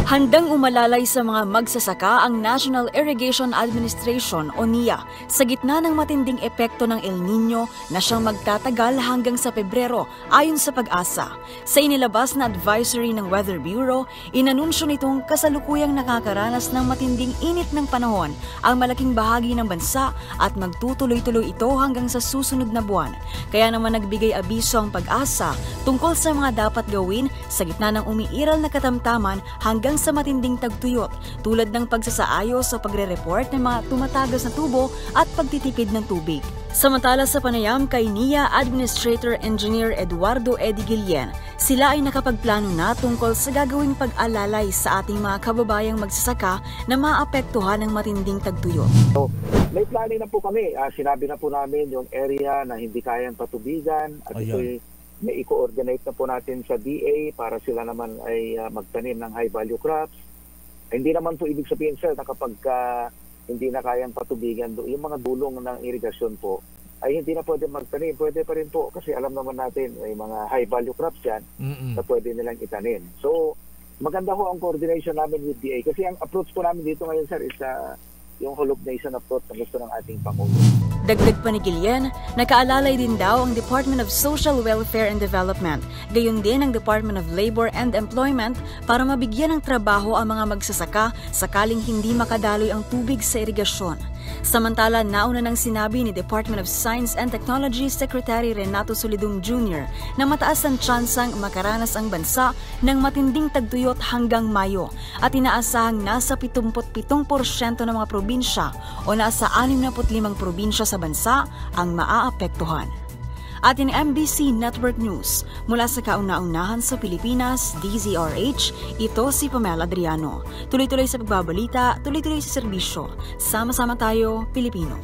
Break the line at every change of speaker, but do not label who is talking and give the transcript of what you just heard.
Handang umalalay sa mga magsasaka ang National Irrigation Administration o NIA sa gitna ng matinding epekto ng El Nino na siyang magtatagal hanggang sa Pebrero ayon sa Pag-asa. Sa inilabas na advisory ng Weather Bureau, inanunsyo nitong kasalukuyang nakakaranas ng matinding init ng panahon ang malaking bahagi ng bansa at magtutuloy-tuloy ito hanggang sa susunod na buwan. Kaya naman nagbigay abiso ang Pag-asa tungkol sa mga dapat gawin sa gitna ng umiiral na katamtaman hanggang sa matinding tagtuyot tulad ng pagsasaayos sa pagre-report ng mga tumatagas na tubo at pagtitipid ng tubig. Samantala sa panayam kay NIA Administrator Engineer Eduardo Eddie Guillen, sila ay nakapagplano na tungkol sa gagawing pag-alalay sa ating mga kababayang magsasaka na maapektuhan ng matinding tagtuyot.
So, may planning na po kami. Sinabi na po namin yung area na hindi kayang patubigan at ito'y may i-coordinate na po natin sa DA para sila naman ay magtanim ng high-value crops. Hindi naman po ibig sabihin, sir, na kapag hindi na kayang patubigan, yung mga dulong ng irigasyon po, ay hindi na pwede magtanim. Pwede pa rin po kasi alam naman natin may mga high-value crops yan na pwede nilang itanim. So, maganda ho ang coordination namin with DA kasi ang approach po namin dito ngayon, sir, is yung whole of nation approach na gusto ng ating Pangulo.
Dagdag pa ni Guillen, nakaalalay din daw ang Department of Social Welfare and Development, gayon din ang Department of Labor and Employment para mabigyan ng trabaho ang mga magsasaka sakaling hindi makadaloy ang tubig sa irigasyon. Samantala, nauna nang sinabi ni Department of Science and Technology Secretary Renato Solidum Jr. na mataas ang tsansang makaranas ang bansa ng matinding tagtuyot hanggang Mayo at inaasahang nasa 77% ng mga probinsya o nasa 65 probinsya sa bansa ang maaapektuhan. At in MBC Network News, mula sa kauna-unahan sa Pilipinas, DZRH, ito si Pamela Adriano. Tuloy-tuloy sa pagbabalita, tuloy-tuloy sa serbisyo. Sama-sama tayo, Pilipino.